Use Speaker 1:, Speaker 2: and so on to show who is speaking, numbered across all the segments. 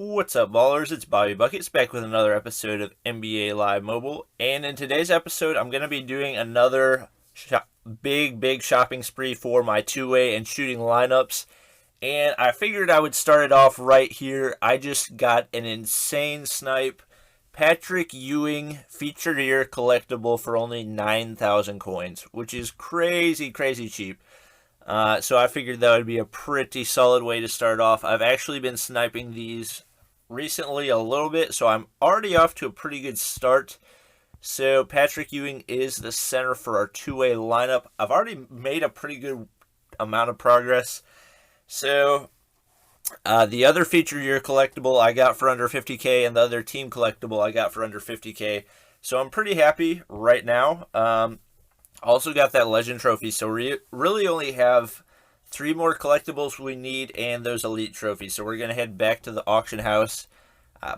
Speaker 1: What's up, ballers? It's Bobby Buckets back with another episode of NBA Live Mobile. And in today's episode, I'm going to be doing another big shopping spree for my two-way and shooting lineups. And I figured I would start it off right here. I just got an insane snipe. Patrick Ewing featured year collectible for only 9,000 coins, which is crazy cheap. So I figured that would be a pretty solid way to start off. I've actually been sniping these recently a little bit, so I'm already off to a pretty good start. So Patrick Ewing is the center for our two-way lineup. I've already made a pretty good amount of progress. So the other feature year collectible I got for under 50k, and the other team collectible I got for under 50k. So I'm pretty happy right now. Also got that legend trophy, so we really only have 3 more collectibles we need and those elite trophies. So we're going to head back to the auction house.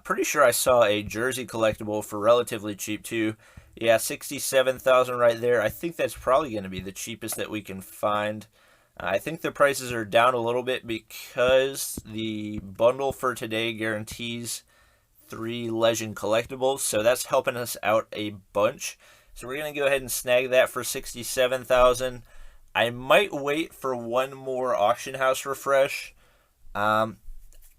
Speaker 1: Pretty sure I saw a jersey collectible for relatively cheap too. Yeah, 67,000 right there. I think that's probably going to be the cheapest that we can find. I think the prices are down a little bit because the bundle for today guarantees 3 legend collectibles, so that's helping us out a bunch. So we're going to go ahead and snag that for 67,000. I might wait for one more auction house refresh. I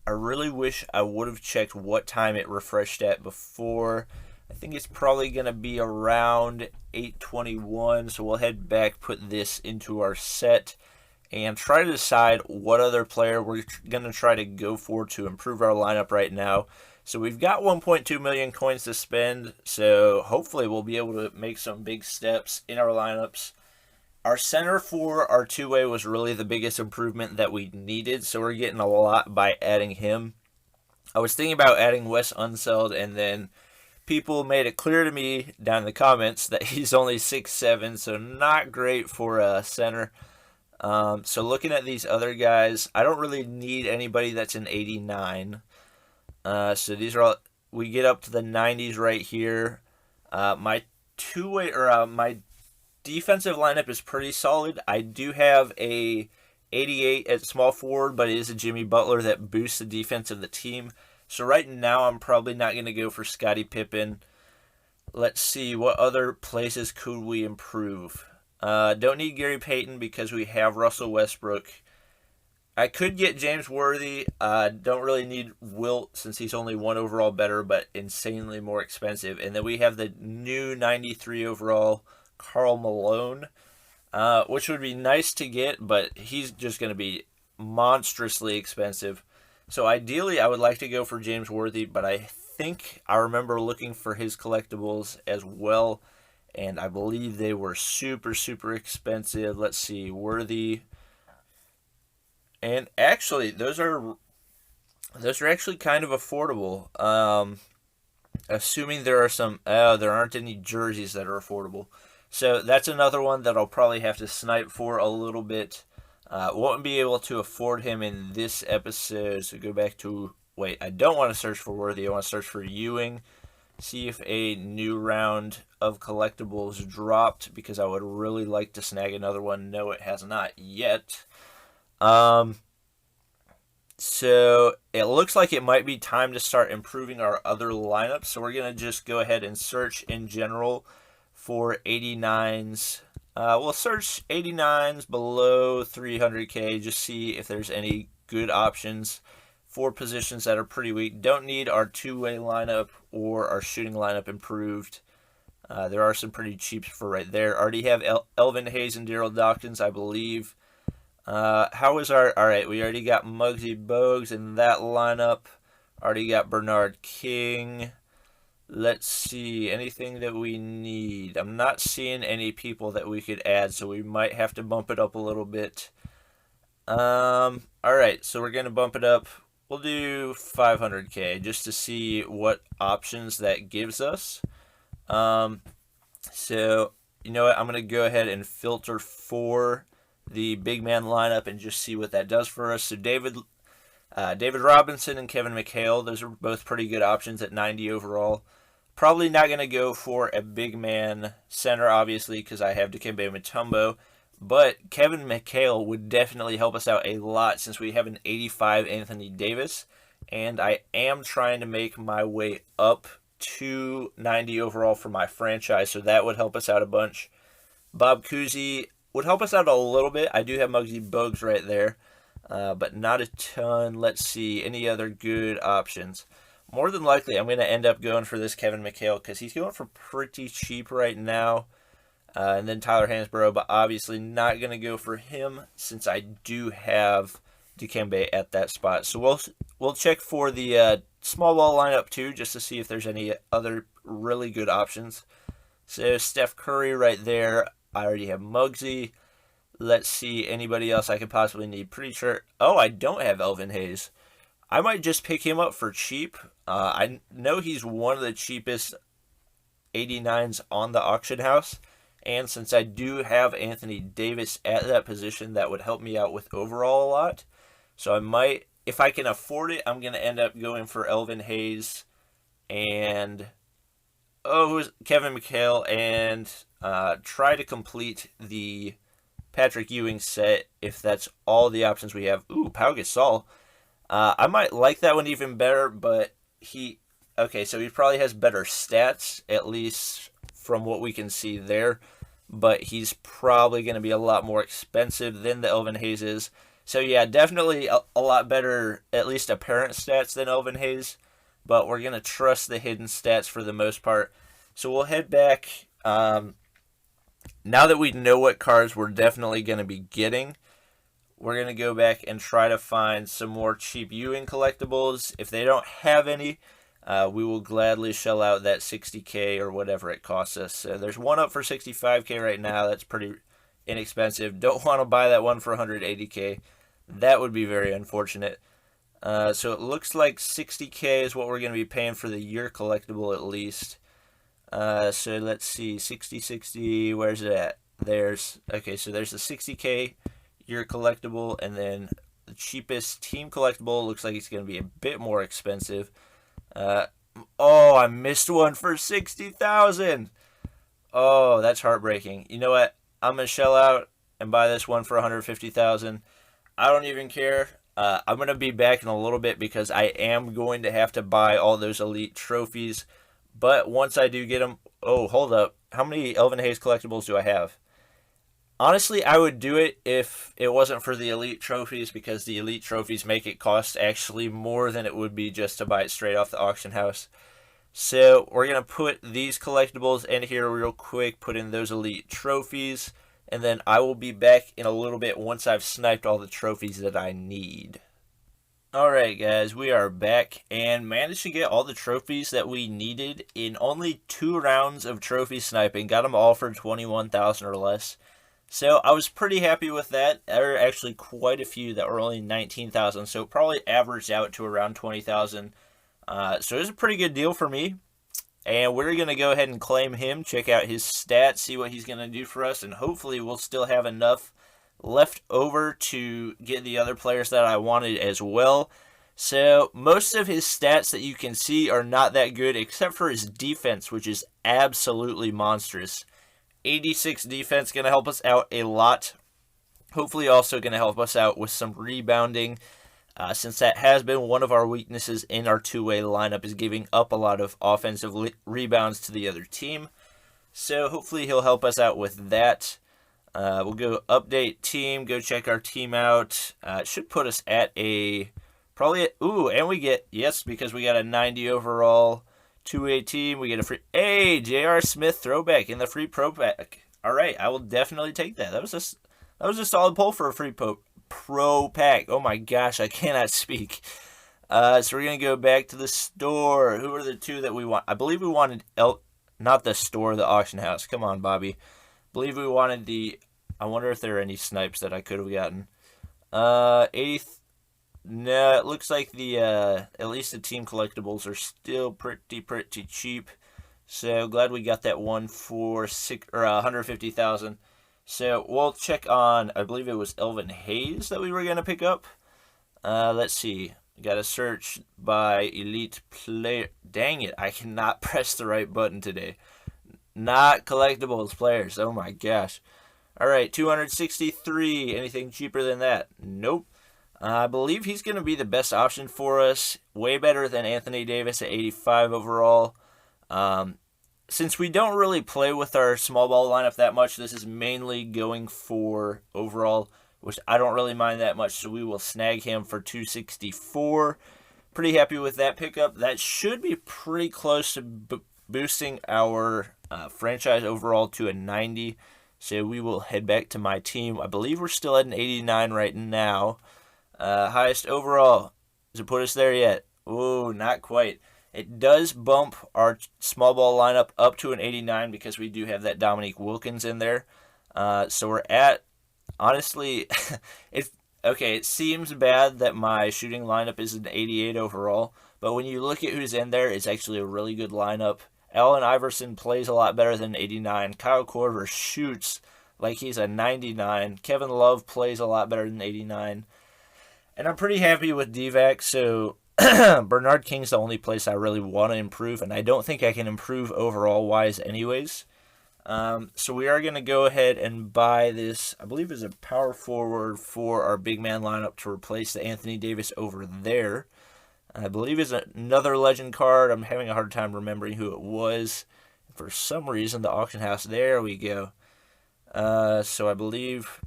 Speaker 1: really wish I would have checked what time it refreshed at before. I think it's probably going to be around 8:21, so we'll head back, put this into our set, and try to decide what other player we're going to try to go for to improve our lineup right now. So we've got 1.2 million coins to spend, so hopefully we'll be able to make some big steps in our lineups. Our center for our two-way was really the biggest improvement that we needed, so we're getting a lot by adding him. I was thinking about adding Wes Unseld, and then people made it clear to me down in the comments that he's only 6'7", so not great for a center. So looking at these other guys, I don't really need anybody that's an 89. So these are all, we get up to the 90s right here. My two-way or my defensive lineup is pretty solid. I do have a 88 at small forward, but it is a Jimmy Butler that boosts the defense of the team. So right now I'm probably not going to go for Scottie Pippen. Let's see, what other places could we improve? Don't need Gary Payton because we have Russell Westbrook. I could get James Worthy. Don't really need Wilt since he's only 1 overall better, but insanely more expensive. And then we have the new 93 overall Karl Malone, which would be nice to get, but he's just going to be monstrously expensive. So ideally, I would like to go for James Worthy, but I think I remember looking for his collectibles as well, and I believe they were super expensive. Let's see, Worthy. And actually, those are actually kind of affordable. Assuming there are there aren't any jerseys that are affordable. So that's another one that I'll probably have to snipe for a little bit. Won't be able to afford him in this episode. So go back to, wait, I don't want to search for Worthy. I want to search for Ewing. See if a new round of collectibles dropped, because I would really like to snag another one. No, it has not yet. So it looks like it might be time to start improving our other lineups. So we're going to just go ahead and search in general for 89s. We'll search 89s below 300k, just see if there's any good options for positions that are pretty weak. Don't need our two-way lineup or our shooting lineup improved. There are some pretty cheap for right there. Already have Elvin Hayes and Daryl Dawkins, I believe. How is our... Alright, we already got Muggsy Bogues in that lineup. Already got Bernard King. Let's see, anything that we need. I'm not seeing any people that we could add, so we might have to bump it up a little bit. Alright, so we're going to bump it up. We'll do 500k just to see what options that gives us. So, you know what, I'm going to go ahead and filter for the big man lineup and just see what that does for us. So David Robinson and Kevin McHale, those are both pretty good options at 90 overall. Probably not going to go for a big man center, obviously, because I have Dikembe Mutombo. But Kevin McHale would definitely help us out a lot since we have an 85 Anthony Davis. and I am trying to make my way up to 90 overall for my franchise, so that would help us out a bunch. Bob Cousy would help us out a little bit. I do have Muggsy Bogues right there, but not a ton. Let's see, any other good options? More than likely, I'm going to end up going for this Kevin McHale because he's going for pretty cheap right now. And then Tyler Hansbrough, but obviously not going to go for him since I do have Dikembe at that spot. So we'll check for the small ball lineup too, just to see if there's any other really good options. So Steph Curry right there. I already have Muggsy. Let's see anybody else I could possibly need. Pretty sure. Oh, I don't have Elvin Hayes. I might just pick him up for cheap. I know he's one of the cheapest 89s on the auction house. And since I do have Anthony Davis at that position, that would help me out with overall a lot. So I might, if I can afford it, I'm going to end up going for Elvin Hayes and who's Kevin McHale, and try to complete the Patrick Ewing set if that's all the options we have. Ooh, Pau Gasol. I might like that one even better, but so he probably has better stats, at least from what we can see there, but he's probably going to be a lot more expensive than the Elvin Hayes is. So yeah, definitely a lot better, at least apparent stats than Elvin Hayes, but we're going to trust the hidden stats for the most part. So we'll head back. Now that we know what cards we're definitely going to be getting, we're going to go back and try to find some more cheap Ewing collectibles. If they don't have any, we will gladly shell out that $60K or whatever it costs us. So there's one up for $65K right now. That's pretty inexpensive. Don't want to buy that one for $180K. That would be very unfortunate. So it looks like $60K is what we're going to be paying for the year collectible at least. So let's see, 60, where's it at? So there's the $60K year collectible, and then the cheapest team collectible looks like it's going to be a bit more expensive. I missed one for $60,000. Oh, that's heartbreaking. You know what? I'm going to shell out and buy this one for $150,000. I don't even care. I'm going to be back in a little bit because I am going to have to buy all those elite trophies. But once I do get them... Oh, hold up. How many Elvin Hayes collectibles do I have? Honestly, I would do it if it wasn't for the elite trophies, because the elite trophies make it cost actually more than it would be just to buy it straight off the auction house. So we're going to put these collectibles in here real quick, put in those elite trophies, and then I will be back in a little bit once I've sniped all the trophies that I need. Alright guys, we are back and managed to get all the trophies that we needed in only 2 rounds of trophy sniping. Got them all for 21,000 or less. So I was pretty happy with that. There are actually quite a few that were only 19,000, so it probably averaged out to around 20,000. So it was a pretty good deal for me. And we're going to go ahead and claim him, check out his stats, see what he's going to do for us, and hopefully we'll still have enough left over to get the other players that I wanted as well. So most of his stats that you can see are not that good, except for his defense, which is absolutely monstrous. 86 defense, going to help us out a lot. Hopefully also going to help us out with some rebounding, since that has been one of our weaknesses in our two-way lineup, is giving up a lot of offensive rebounds to the other team. So hopefully he'll help us out with that. We'll go update team, go check our team out. It should put us at and we get, yes, because we got a 90 overall 2A team, we get a free, J.R. Smith throwback in the free pro pack. All right, I will definitely take that. That was a solid pull for a free pro pack. Oh my gosh, I cannot speak. So we're going to go back to the store. Who are the 2 that we want? I believe we wanted, not the store, the auction house. Come on, Bobby. Believe we wanted I wonder if there are any snipes that I could have gotten. 80th. No, it looks like at least the team collectibles are still pretty cheap. So glad we got that one for 150,000. So we'll check on, I believe it was Elvin Hayes that we were going to pick up. Let's see. Got to search by elite player. Dang it, I cannot press the right button today. Not collectibles players. Oh my gosh. All right, 263. Anything cheaper than that? Nope. I believe he's going to be the best option for us. Way better than Anthony Davis at 85 overall. Since we don't really play with our small ball lineup that much, this is mainly going for overall, which I don't really mind that much, so we will snag him for 264. Pretty happy with that pickup. That should be pretty close to boosting our franchise overall to a 90. So we will head back to my team. I believe we're still at an 89 right now. Highest overall. Does it put us there yet? Oh, not quite. It does bump our small ball lineup up to an 89 because we do have that Dominique Wilkins in there. So we're at, honestly, it seems bad that my shooting lineup is an 88 overall, but when you look at who's in there, it's actually a really good lineup. Allen Iverson plays a lot better than 89. Kyle Korver shoots like he's a 99. Kevin Love plays a lot better than 89. And I'm pretty happy with Divac, so Bernard King's the only place I really want to improve, and I don't think I can improve overall-wise anyways. So we are going to go ahead and buy this, I believe it's a power forward for our big man lineup to replace the Anthony Davis over there. I believe it's another legend card. I'm having a hard time remembering who it was. For some reason, the auction house, there we go. So I believe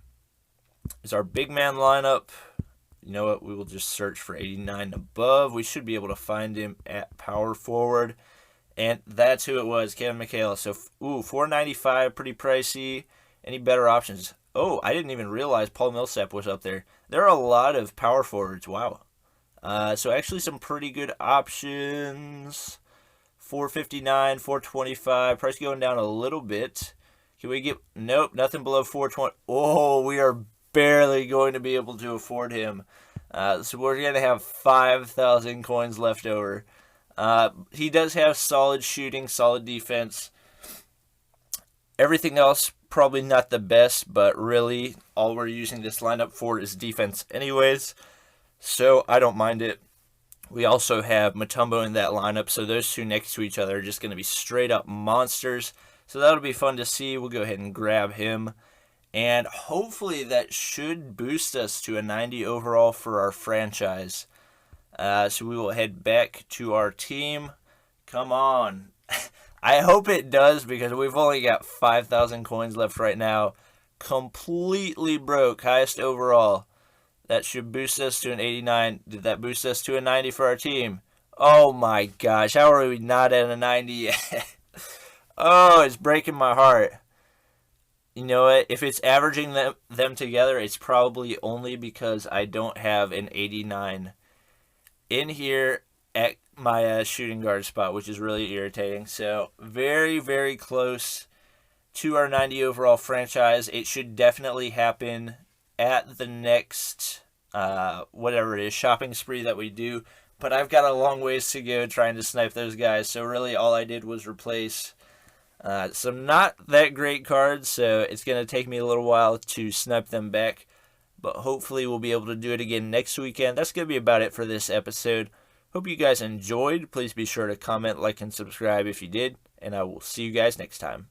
Speaker 1: it's our big man lineup. You know what? We will just search for 89 above. We should be able to find him at power forward. And that's who it was, Kevin McHale. So, $495, pretty pricey. Any better options? Oh, I didn't even realize Paul Millsap was up there. There are a lot of power forwards. Wow. So actually some pretty good options. $459, $425. Price going down a little bit. Can we get... Nope, nothing below $420. Oh, we are barely going to be able to afford him. So we're going to have 5,000 coins left over. He does have solid shooting, solid defense. Everything else, probably not the best, but really all we're using this lineup for is defense anyways. So I don't mind it. We also have Mutombo in that lineup, so those two next to each other are just going to be straight up monsters. So that'll be fun to see. We'll go ahead and grab him. And hopefully that should boost us to a 90 overall for our franchise. So we will head back to our team. Come on. I hope it does because we've only got 5,000 coins left right now. Completely broke. Highest overall. That should boost us to an 89. Did that boost us to a 90 for our team? Oh my gosh. How are we not at a 90 yet? Oh, it's breaking my heart. You know what? If it's averaging them together, it's probably only because I don't have an 89 in here at my shooting guard spot, which is really irritating. So very, very close to our 90 overall franchise. It should definitely happen at the next, whatever it is, shopping spree that we do. But I've got a long ways to go trying to snipe those guys. So really all I did was replace some not that great cards. So it's going to take me a little while to snipe them back. But hopefully we'll be able to do it again next weekend. That's going to be about it for this episode. Hope you guys enjoyed. Please be sure to comment, like, and subscribe if you did. And I will see you guys next time.